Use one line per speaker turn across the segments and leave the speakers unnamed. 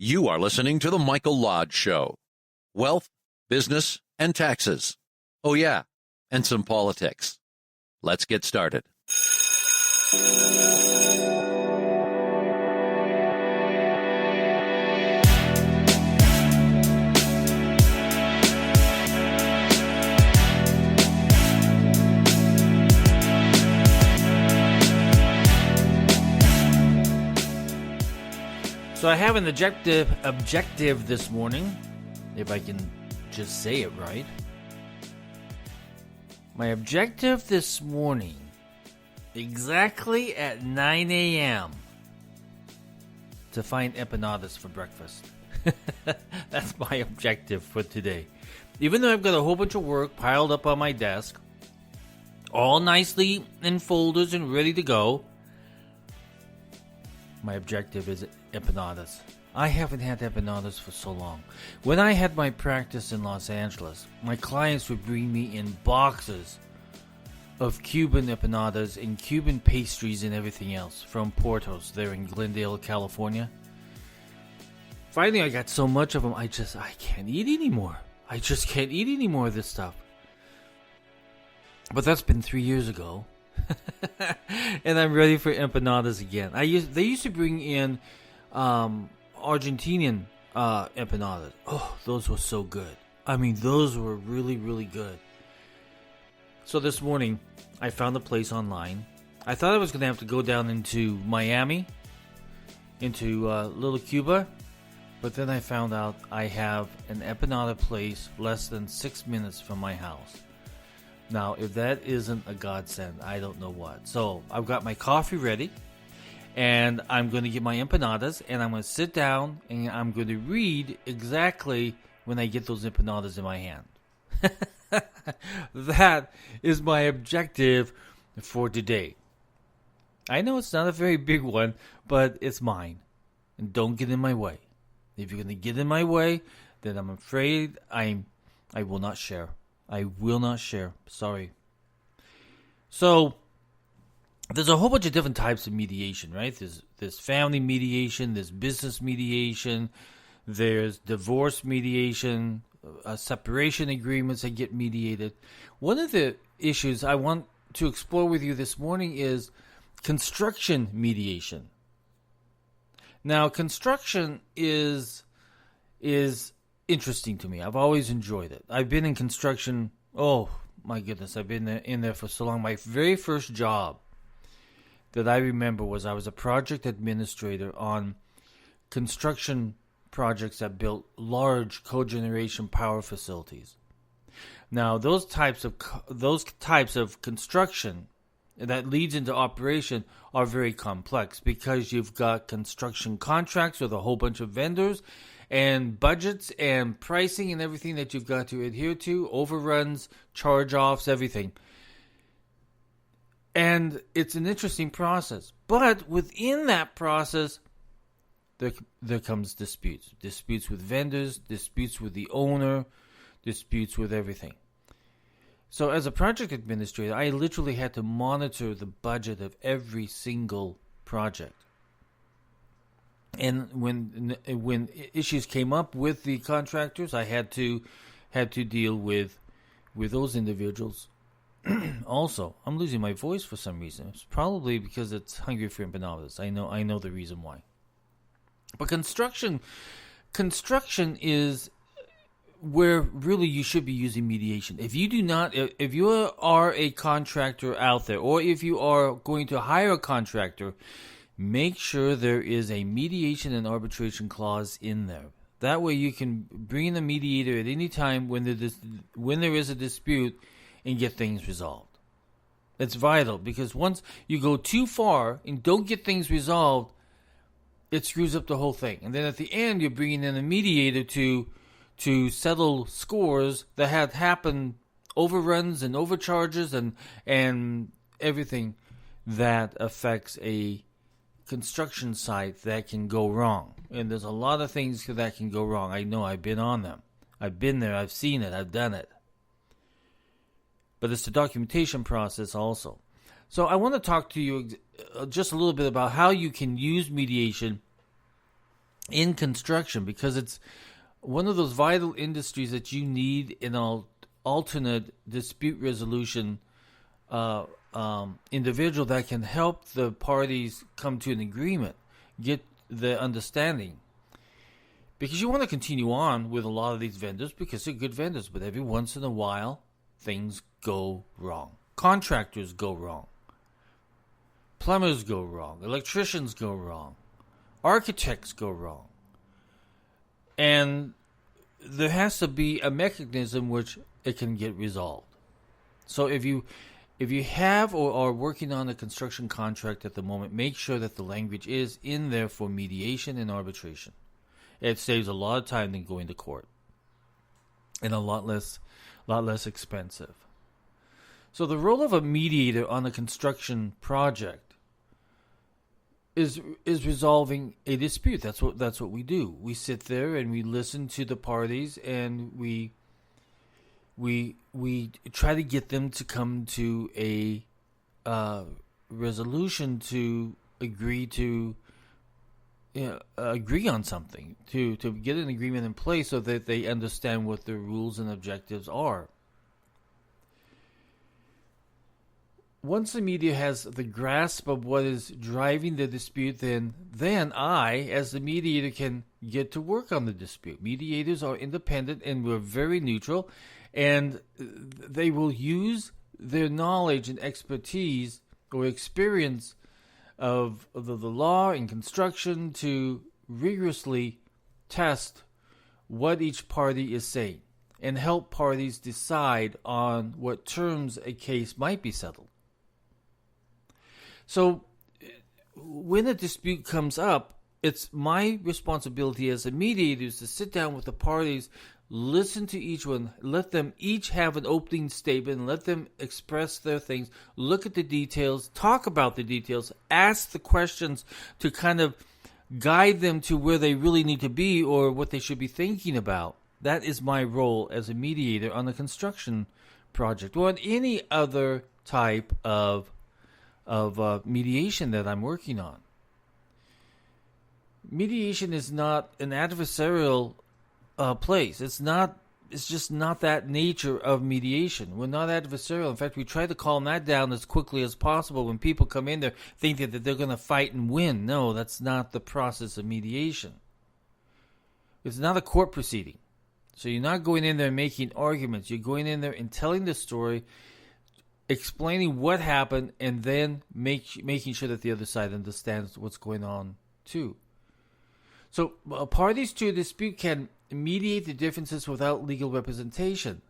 You are listening to The Michael Lodge Show. Wealth, business, and taxes. Oh yeah, and some politics. Let's get started.
So I have an objective this morning, if I can just say it right. My objective this morning, exactly at 9 a.m., to find empanadas for breakfast. That's my objective for today. Even though I've got a whole bunch of work piled up on my desk, all nicely in folders and ready to go, my objective is empanadas. I haven't had empanadas for so long. When I had my practice in Los Angeles, my clients would bring me in boxes of Cuban empanadas and Cuban pastries and everything else from Portos there in Glendale, California. Finally, I got so much of them, I can't eat anymore. I just can't eat any more of this stuff. But that's been 3 years ago. And I'm ready for empanadas again. They used to bring in Argentinian empanadas. Oh, those were so good. I mean, those were really, really good. So this morning, I found a place online. I thought I was going to have to go down into Miami, into Little Cuba, but then I found out I have an empanada place less than 6 minutes from my house. Now, if that isn't a godsend, I don't know what. So, I've got my coffee ready, and I'm going to get my empanadas, and I'm going to sit down, and I'm going to read exactly when I get those empanadas in my hand. That is my objective for today. I know it's not a very big one, but it's mine. And don't get in my way. If you're going to get in my way, then I'm afraid I will not share. I will not share. Sorry. So, there's a whole bunch of different types of mediation, right? There's family mediation, there's business mediation, there's divorce mediation, separation agreements that get mediated. One of the issues I want to explore with you this morning is construction mediation. Now, construction is interesting to me. I've always enjoyed it. I've been in construction, oh my goodness, I've been in there for so long. My very first job that I remember was I was a project administrator on construction projects that built large cogeneration power facilities. Now, those types of construction that leads into operation are very complex because you've got construction contracts with a whole bunch of vendors and budgets and pricing and everything that you've got to adhere to, overruns, charge-offs, everything. And it's an interesting process. But within that process, there comes disputes. Disputes with vendors, disputes with the owner, disputes with everything. So as a project administrator, I literally had to monitor the budget of every single project. And when issues came up with the contractors, I had to deal with those individuals. Also, I'm losing my voice for some reason. It's probably because it's hungry for empanadas. I know the reason why. But construction is where really you should be using mediation. If you are a contractor out there, or if you are going to hire a contractor, make sure there is a mediation and arbitration clause in there. That way you can bring in a mediator at any time when there is a dispute and get things resolved. It's vital because once you go too far and don't get things resolved, it screws up the whole thing. And then at the end, you're bringing in a mediator to settle scores that had happened, overruns and overcharges and everything that affects a construction site that can go wrong. And there's a lot of things that can go wrong. I know, I've been on them. I've been there, I've seen it, I've done it. But it's the documentation process also. So I want to talk to you just a little bit about how you can use mediation in construction, because it's one of those vital industries that you need an alternate dispute resolution individual that can help the parties come to an agreement, get the understanding. Because you want to continue on with a lot of these vendors because they're good vendors, but every once in a while, things go wrong. Contractors go wrong. Plumbers go wrong. Electricians go wrong. Architects go wrong. And there has to be a mechanism which it can get resolved. So if you have or are working on a construction contract at the moment, make sure that the language is in there for mediation and arbitration. It saves a lot of time than going to court, and a lot less expensive. So the role of a mediator on a construction project is resolving a dispute. That's what we do. We sit there and we listen to the parties, and we try to get them to come to a resolution, to agree on something, to get an agreement in place so that they understand what their rules and objectives are. Once the media has the grasp of what is driving the dispute, then I, as the mediator, can get to work on the dispute. Mediators are independent and we're very neutral, and they will use their knowledge and expertise or experience of the law and construction to rigorously test what each party is saying and help parties decide on what terms a case might be settled. So when a dispute comes up, it's my responsibility as a mediator to sit down with the parties, listen to each one, let them each have an opening statement, let them express their things, look at the details, talk about the details, ask the questions to kind of guide them to where they really need to be or what they should be thinking about. That is my role as a mediator on a construction project or on any other type of mediation that I'm working on. Mediation is not an adversarial place. It's just not that nature of mediation. We're not adversarial. In fact, we try to calm that down as quickly as possible. When people come in there thinking that they're going to fight and win. No, that's not the process of mediation. It's not a court proceeding. So you're not going in there making arguments. You're going in there and telling the story, explaining what happened, and then making sure that the other side understands what's going on too. So parties to a dispute can mediate the differences without legal representation.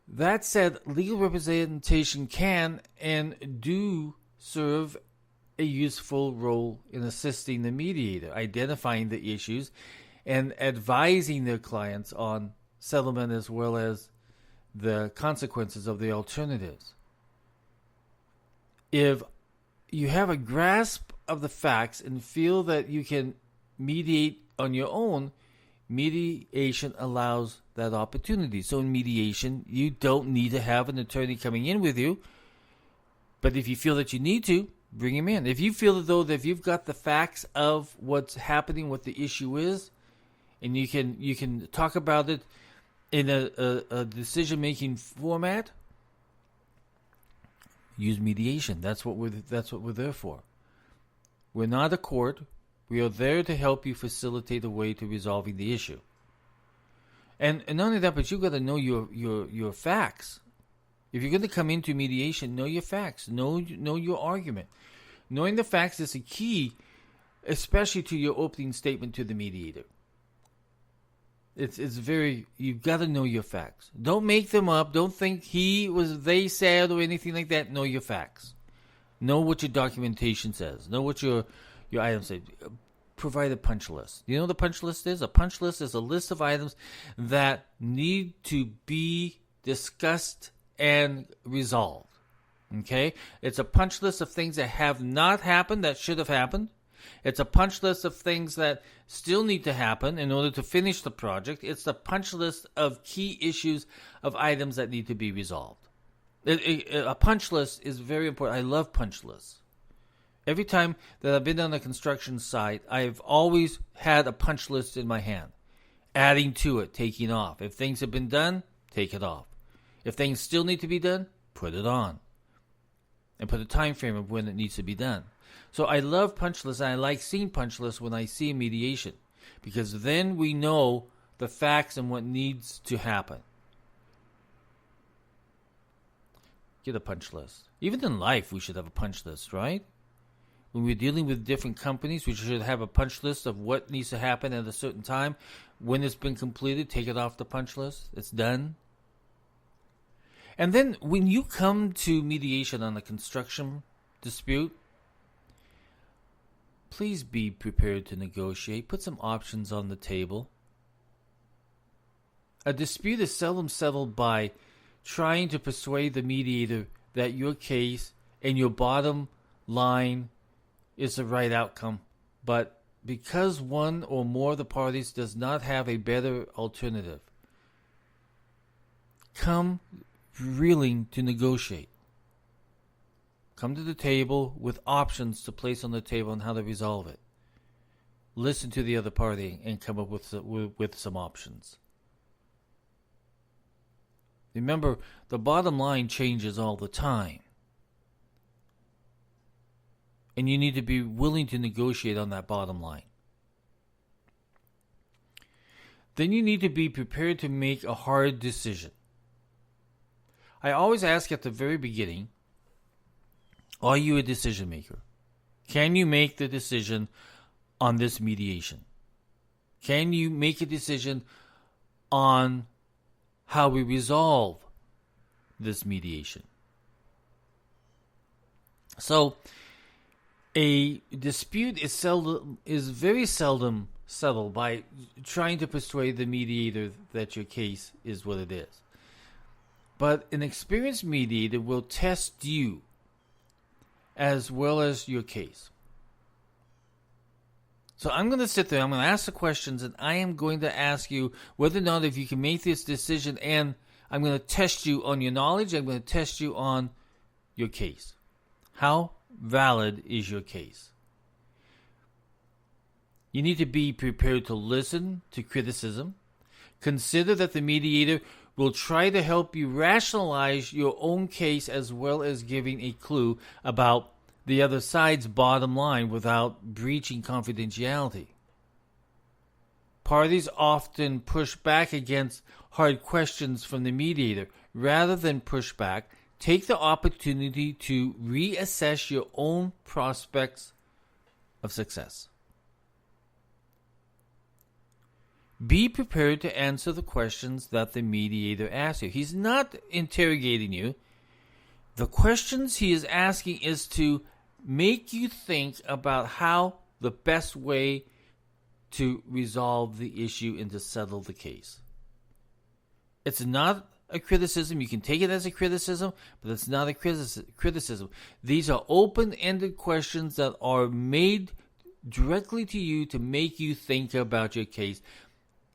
That said, legal representation can and do serve a useful role in assisting the mediator, identifying the issues, and advising their clients on settlement as well as the consequences of the alternatives. If you have a grasp of the facts and feel that you can mediate on your own, mediation allows that opportunity. So in mediation, you don't need to have an attorney coming in with you, but if you feel that you need to, bring him in. If you feel though that if you've got the facts of what's happening, what the issue is, and you can talk about it in a decision-making format, use mediation. That's what we're there for. We're not a court. We are there to help you facilitate a way to resolving the issue. And not only that, but you've got to know your facts. If you're going to come into mediation, know your facts. Know your argument. Knowing the facts is a key, especially to your opening statement to the mediator. You've got to know your facts. Don't make them up. Don't think they said or anything like that. Know your facts. Know what your documentation says. Know what your items say. Provide a punch list. You know what a punch list is? A punch list is a list of items that need to be discussed and resolved. Okay? It's a punch list of things that have not happened that should have happened. It's a punch list of things that still need to happen in order to finish the project. It's the punch list of key issues of items that need to be resolved. A punch list is very important. I love punch lists. Every time that I've been on a construction site, I've always had a punch list in my hand, adding to it, taking off. If things have been done, take it off. If things still need to be done, put it on. And put a time frame of when it needs to be done. So I love punch lists, and I like seeing punch lists when I see mediation, because then we know the facts and what needs to happen. Get a punch list. Even in life, we should have a punch list, right? When we're dealing with different companies, we should have a punch list of what needs to happen at a certain time. When it's been completed, take it off the punch list. It's done. And then when you come to mediation on a construction dispute, please be prepared to negotiate. Put some options on the table. A dispute is seldom settled by trying to persuade the mediator that your case and your bottom line is the right outcome, but because one or more of the parties does not have a better alternative. Come willing to negotiate. Come to the table with options to place on the table on how to resolve it. Listen to the other party and come up with some options. Remember, the bottom line changes all the time. And you need to be willing to negotiate on that bottom line. Then you need to be prepared to make a hard decision. I always ask at the very beginning, are you a decision maker? Can you make the decision on this mediation? Can you make a decision on how we resolve this mediation? So, a dispute is very seldom settled by trying to persuade the mediator that your case is what it is. But an experienced mediator will test you as well as your case. So I'm going to sit there, I'm going to ask the questions, and I am going to ask you whether or not if you can make this decision, and I'm going to test you on your knowledge, I'm going to test you on your case. How valid is your case? You need to be prepared to listen to criticism. Consider that the mediator will try to help you rationalize your own case as well as giving a clue about the other side's bottom line without breaching confidentiality. Parties often push back against hard questions from the mediator. Rather than push back, take the opportunity to reassess your own prospects of success. Be prepared to answer the questions that the mediator asks you. He's not interrogating you. The questions he is asking is to make you think about how the best way to resolve the issue and to settle the case. It's not a criticism. You can take it as a criticism, but it's not a criticism. These are open-ended questions that are made directly to you to make you think about your case.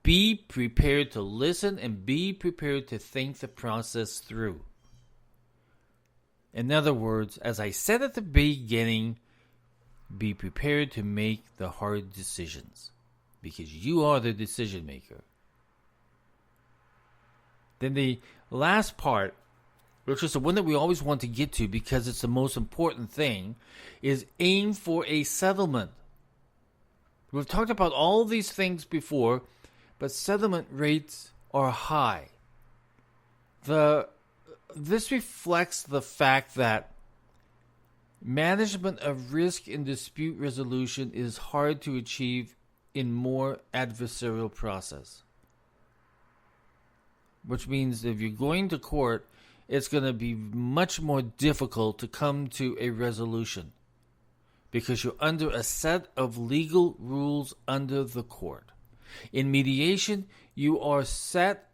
Be prepared to listen and be prepared to think the process through. In other words, as I said at the beginning, be prepared to make the hard decisions because you are the decision maker. Then the last part, which is the one that we always want to get to because it's the most important thing, is aim for a settlement. We've talked about all these things before, but settlement rates are high. This reflects the fact that management of risk and dispute resolution is hard to achieve in more adversarial process. Which means if you're going to court, it's going to be much more difficult to come to a resolution because you're under a set of legal rules under the court. In mediation, you are set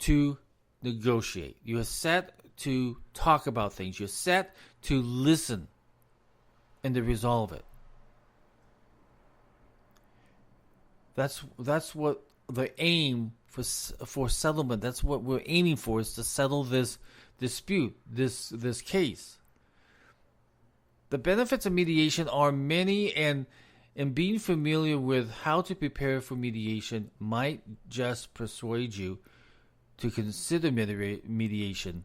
to negotiate. You are set to talk about things. You're set to listen and to resolve it. That's what the aim for settlement. That's what we're aiming for, is to settle this dispute, this case. The benefits of mediation are many, and being familiar with how to prepare for mediation might just persuade you to consider mediation,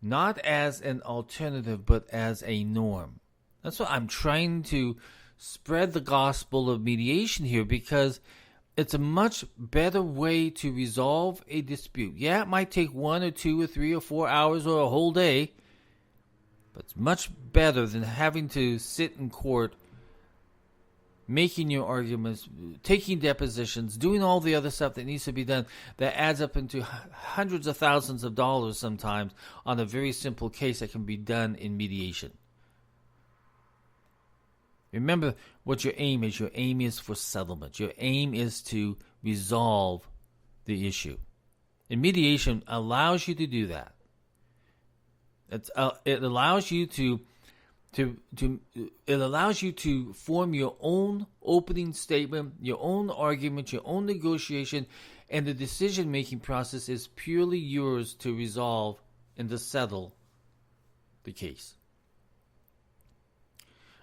not as an alternative, but as a norm. That's what I'm trying to spread the gospel of mediation here, because it's a much better way to resolve a dispute. Yeah, it might take 1 or 2 or 3 or 4 hours or a whole day, but it's much better than having to sit in court, making your arguments, taking depositions, doing all the other stuff that needs to be done that adds up into hundreds of thousands of dollars sometimes on a very simple case that can be done in mediation. Remember what your aim is. Your aim is for settlement. Your aim is to resolve the issue. And mediation allows you to do that. It allows you to form your own opening statement, your own argument, your own negotiation, and the decision-making process is purely yours to resolve and to settle the case.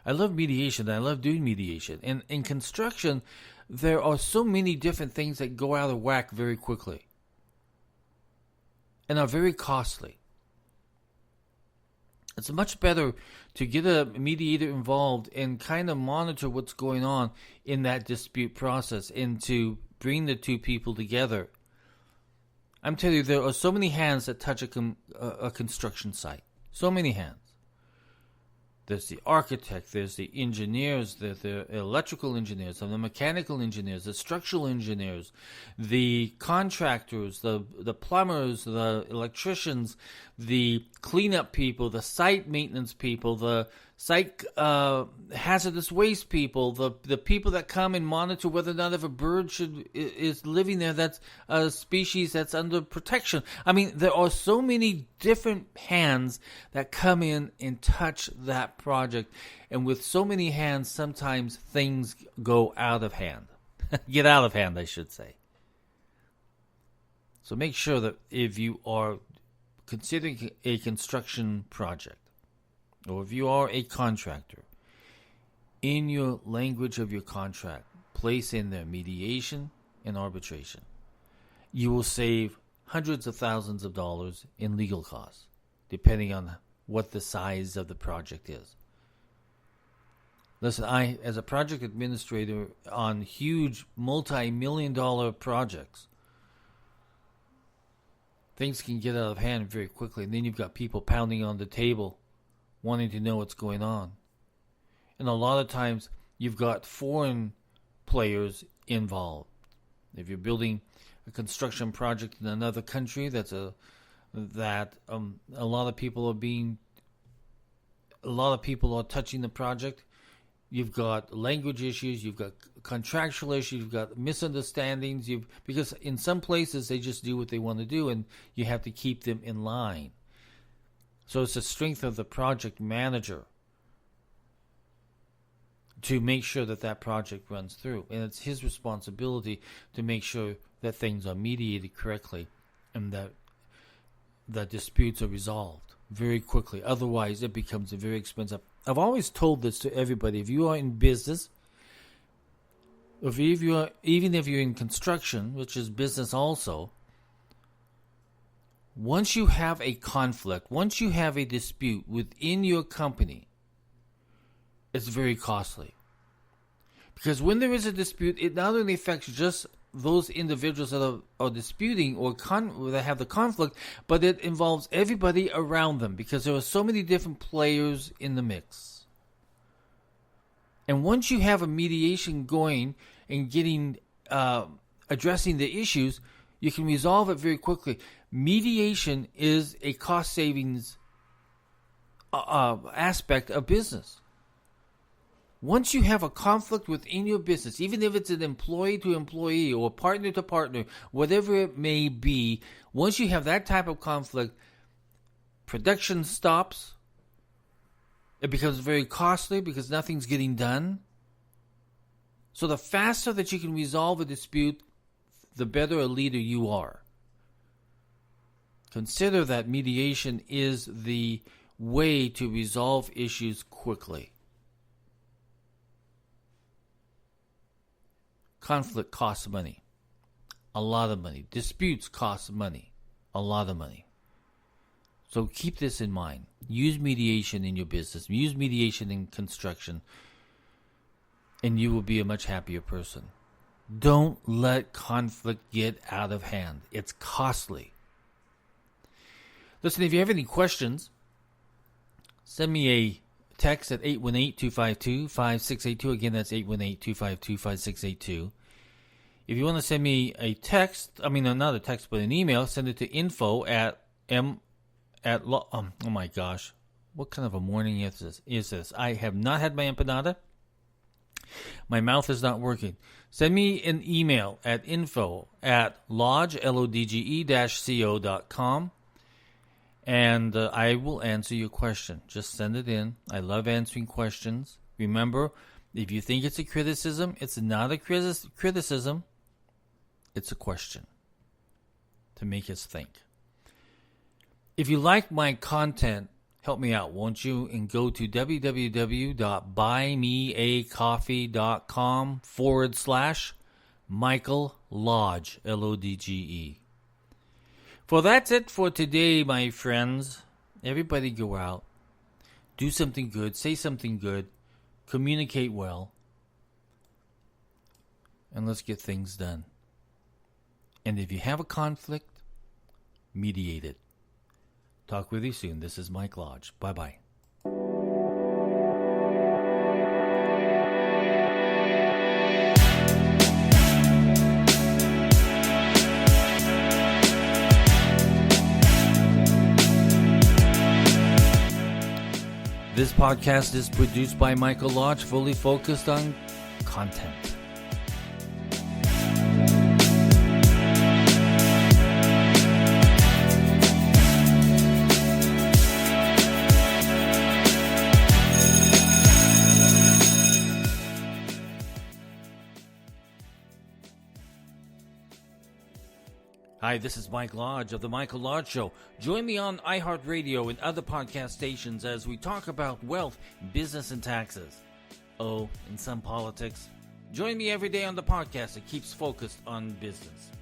I love mediation. I love doing mediation. And in construction, there are so many different things that go out of whack very quickly and are very costly. It's much better to get a mediator involved and kind of monitor what's going on in that dispute process and to bring the two people together. I'm telling you, there are so many hands that touch a construction site. So many hands. There's the architect, there's the engineers, there's the electrical engineers, the mechanical engineers, the structural engineers, the contractors, the plumbers, the electricians, the cleanup people, the site maintenance people, the site hazardous waste people, the people that come and monitor whether or not if a bird is living there that's a species that's under protection. I mean, there are so many different hands that come in and touch that project, and with so many hands, sometimes things go out of hand. Get out of hand, I should say. So make sure that if you are considering a construction project, or if you are a contractor, in your language of your contract, place in there mediation and arbitration. You will save hundreds of thousands of dollars in legal costs, depending on what the size of the project is. Listen, I, as a project administrator on huge multi-million-dollar projects, things can get out of hand very quickly, and then you've got people pounding on the table wanting to know what's going on. And a lot of times you've got foreign players involved. If you're building a construction project in another country, a lot of people are touching the project. You've got language issues, you've got contractual issues, you've got misunderstandings, because in some places they just do what they want to do and you have to keep them in line. So it's the strength of the project manager to make sure that project runs through. And it's his responsibility to make sure that things are mediated correctly and that disputes are resolved very quickly. Otherwise, it becomes very expensive. I've always told this to everybody. If you are in business, even if you're in construction, which is business also, once you have a conflict, once you have a dispute within your company, it's very costly. Because when there is a dispute, it not only affects just those individuals that are disputing or that have the conflict, but it involves everybody around them because there are so many different players in the mix. And once you have a mediation going and getting addressing the issues, you can resolve it very quickly. Mediation is a cost savings aspect of business. Once you have a conflict within your business, even if it's an employee to employee or partner to partner, whatever it may be, once you have that type of conflict, production stops. It becomes very costly because nothing's getting done. So the faster that you can resolve a dispute, the better a leader you are. Consider that mediation is the way to resolve issues quickly. Conflict costs money. A lot of money. Disputes cost money. A lot of money. So keep this in mind. Use mediation in your business. Use mediation in construction. And you will be a much happier person. Don't let conflict get out of hand. It's costly. Listen, if you have any questions, send me a text at 818-252-5682. Again, that's 818-252-5682. If you want to send me a text, not a text, but an email, send it to oh my gosh, what kind of a morning is this? I have not had my empanada. My mouth is not working. Send me an email at info@lodge-co.com. And I will answer your question. Just send it in. I love answering questions. Remember, if you think it's a criticism, it's not a criticism. It's a question to make us think. If you like my content, help me out, won't you? And go to www.buymeacoffee.com/Michael Lodge, Lodge. Well, that's it for today, my friends. Everybody go out. Do something good. Say something good. Communicate well. And let's get things done. And if you have a conflict, mediate it. Talk with you soon. This is Mike Lodge. Bye-bye. This podcast is produced by Michael Lodge, fully focused on content. Hi, this is Mike Lodge of The Michael Lodge Show. Join me on iHeartRadio and other podcast stations as we talk about wealth, business, and taxes. Oh, and some politics. Join me every day on the podcast that keeps focused on business.